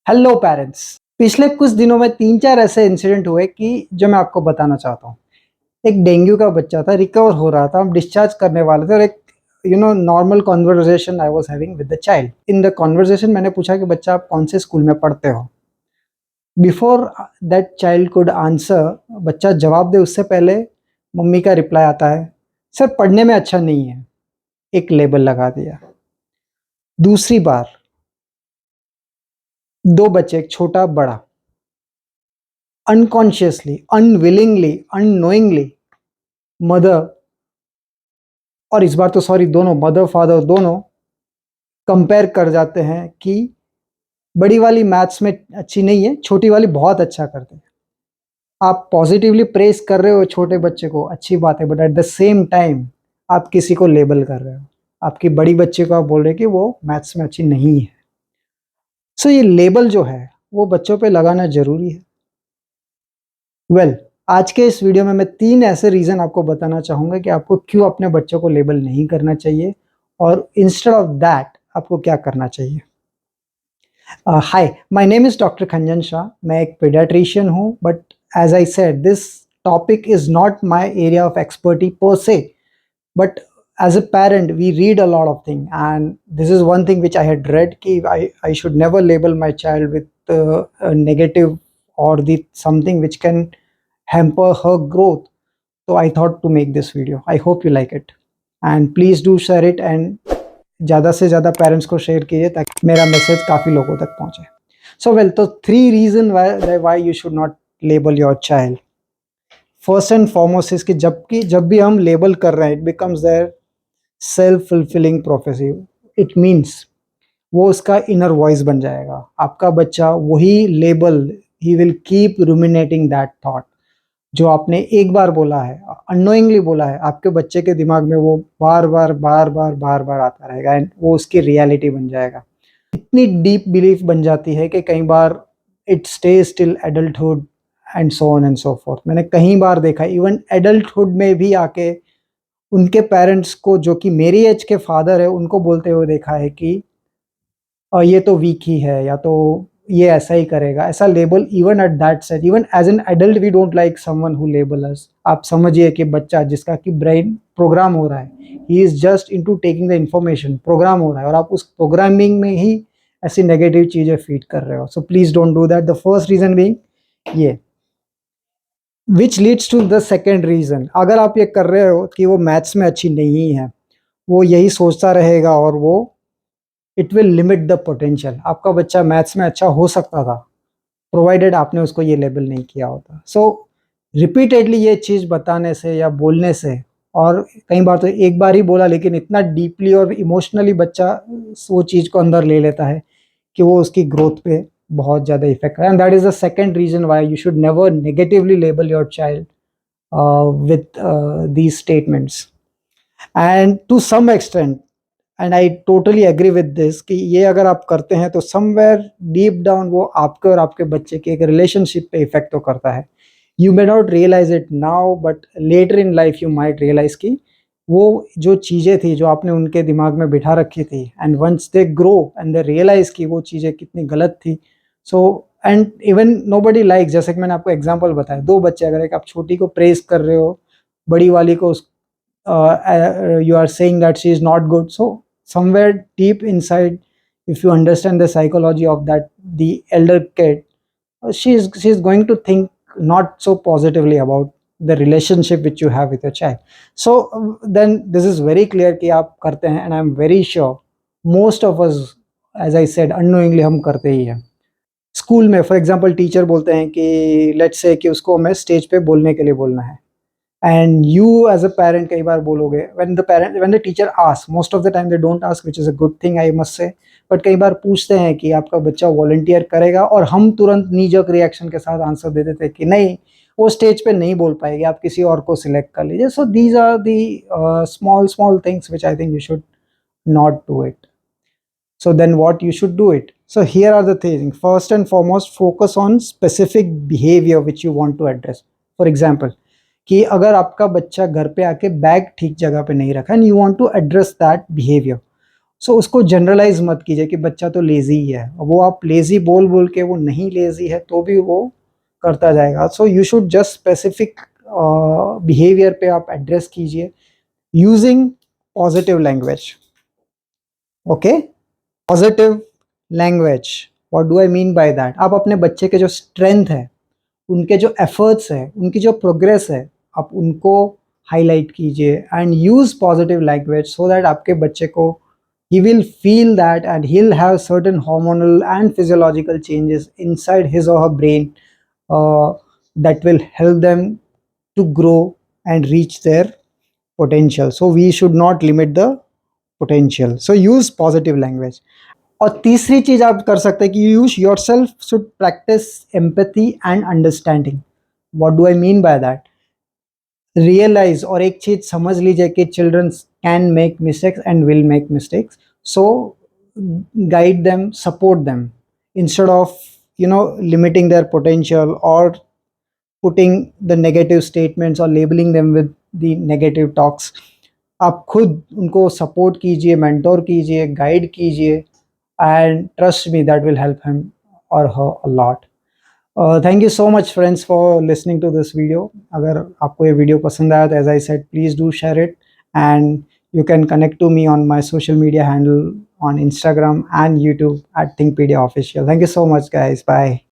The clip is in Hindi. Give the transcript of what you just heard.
Hello parents. पिछले कुछ दिनों में 3-4 ऐसे इंसिडेंट हुए कि जो मैं आपको बताना चाहता हूँ। एक डेंगू का बच्चा था, रिकवर हो रहा था, हम डिस्चार्ज करने वाले थे और एक normal conversation I was having with the child. In the conversation मैंने पूछा कि बच्चा आप कौन से स्कूल में पढ़ते हो। Before that child could answer, बच्चा जवाब दे उससे पहले मम्मी का रिप्लाई आता है, सर पढ़ने में अच्छा नहीं है। एक लेबल लगा दिया। दूसरी बार 2 बच्चे, एक छोटा बड़ा, अनकॉन्शियसली, अनविलिंगली, अननोइंगली मदर, और इस बार तो सॉरी दोनों, मदर फादर दोनों कंपेयर कर जाते हैं कि बड़ी वाली मैथ्स में अच्छी नहीं है, छोटी वाली बहुत अच्छा करते हैं। आप पॉजिटिवली प्रेस कर रहे हो छोटे बच्चे को, अच्छी बात है, but at the same time आप किसी को लेबल कर रहे हो। आपकी बड़ी बच्चे को आप बोल रहे हो कि वो मैथ्स में अच्छी नहीं है। सो ये लेबल जो है वो बच्चों पे लगाना जरूरी है। वेल, आज के इस वीडियो में मैं 3 ऐसे रीज़न आपको बताना चाहूँगा कि आपको क्यों अपने बच्चों को लेबल नहीं करना चाहिए और इंस्टेड ऑफ दैट आपको क्या करना चाहिए। Hi, my name is doctor Khanjan Shah. मैं एक पीडियाट्रिशियन हूँ, but as I said this topic is not my area of expertise per se, but as a parent we read a lot of things, and this is one thing which I had read ki I should never label my child with a negative or the something which can hamper her growth. So I thought to make this video. I hope you like it, and please do share it, and ज़्यादा से ज़्यादा पेरेंट्स को शेयर कीजिए ताकि मेरा मैसेज काफ़ी लोगों तक पहुँचे। सो वेल, तो 3 reason why you should not label your child. First and foremost is कि जब भी हम लेबल कर रहे हैं, it becomes their self fulfilling prophecy. It means वो उसका इनर वॉइस बन जाएगा। आपका बच्चा वही label, he will keep ruminating that thought. जो आपने एक बार बोला है, अननोइंगली बोला है, आपके बच्चे के दिमाग में वो बार बार बार बार बार बार आता रहेगा, एंड वो उसकी रियलिटी बन जाएगा। इतनी डीप बिलीफ बन जाती है कि कई बार it stays till adulthood and so on and so forth. मैंने कई बार देखा, इवन एडल्टहुड में भी आके उनके पेरेंट्स को, जो कि मेरी एज के फादर है, उनको बोलते हुए देखा है कि ये तो वीक ही है, या तो ये ऐसा ही करेगा, ऐसा label. Even at that set, even as an adult we don't like someone who label us. आप समझिए कि बच्चा जिसका कि ब्रेन प्रोग्राम हो रहा है, he is just into taking the information, programme हो रहा है, और आप उस प्रोग्रामिंग में ही ऐसी नेगेटिव चीजें फीड कर रहे हो। So please don't do that. The first reason being ये, which leads to the second reason. अगर आप ये कर रहे हो कि वो मैथ्स में अच्छी नहीं है, वो यही सोचता रहेगा, और वो it will limit the potential. आपका बच्चा मैथ्स में अच्छा हो सकता था, प्रोवाइडेड आपने उसको ये लेबल नहीं किया होता। सो रिपीटेडली ये चीज़ बताने से या बोलने से, और कई बार तो एक बार ही बोला लेकिन इतना डीपली और इमोशनली बच्चा वो चीज़ को अंदर ले लेता है कि वो उसकी ग्रोथ पे बहुत ज़्यादा इफेक्ट करे। And that is the second reason why you should never negatively label your child with these statements. And to some extent, and I totally agree with this, कि ये अगर आप करते हैं तो समवेयर डीप डाउन वो आपके और आपके बच्चे के एक रिलेशनशिप पे इफेक्ट तो करता है। You may not realise it now, but later in life you might realise कि वो जो चीज़ें थी जो आपने उनके दिमाग में बिठा रखी थी, and once they grow and they realise कि वो चीज़ें कितनी गलत थी। So and even nobody like, जैसे कि मैंने आपको एग्जाम्पल बताया, 2 बच्चे, अगर एक आप छोटी को प्रेज कर रहे हो, बड़ी वाली को you are saying that she is not good. So somewhere deep inside, if you understand the psychology of that, the elder kid, she is going to think not so positively about the relationship which you have with your child. So then this is very clear कि आप करते हैं, and I'm very sure most of us, as I said, unknowingly हम करते ही हैं। स्कूल में फॉर एग्जांपल टीचर बोलते हैं कि लेट्स से कि उसको हमें स्टेज पे बोलने के लिए बोलना है, and you as a parent कई बार बोलोगे, when the teacher asks, most of the time they don't ask, which is a good thing I must say, but कई बार पूछते हैं कि आपका बच्चा वॉलंटियर करेगा, और हम तुरंत नीजक रिएक्शन के साथ आंसर दे देते हैं कि नहीं, वो स्टेज पे नहीं बोल पाएगी, आप किसी और को सिलेक्ट कर लीजिए। So these are the small small things which I think you should not do it. So then what you should do it? So here are the things. First and foremost, focus on specific behavior which you want to address. For example, कि अगर आपका बच्चा घर पे आके बैग ठीक जगह पे नहीं रखा, and you want to address that behaviour, so उसको जनरलाइज मत कीजिए कि बच्चा तो लेजी ही है, वो आप लेजी बोल बोल के वो नहीं लेजी है तो भी वो करता जाएगा। So you should just specific behaviour पे आप एड्रेस कीजिए using positive language. Okay, positive language, what do I mean by that, आप अपने बच्चे के जो स्ट्रेंथ है, उनके जो एफर्ट्स है, उनकी जो प्रोग्रेस है, आप उनको हाईलाइट कीजिए and use positive language so that आपके बच्चे को he will feel that and he'll have certain hormonal and physiological changes inside his or her brain that will help them to grow and reach their potential. So we should not limit the potential, so use positive language. और तीसरी चीज आप कर सकते हैं कि use yourself should practise empathy and understanding. What do I mean by that, realise और एक चीज समझ लीजिए कि children can make mistakes and will make mistakes, so guide them, support them instead of limiting their potential or putting the negative statements or labeling them with the negative talks. आप खुद उनको सपोर्ट कीजिए, मेंटोर कीजिए, गाइड कीजिए and trust me that will help him और her a lot. Thank you so much friends for listening to this video. अगर आपको ये वीडियो पसंद आया तो as I said please do share it and you can connect to me on my social media handle on Instagram and YouTube at Thinkpedia Official. Thank you so much, guys. Bye.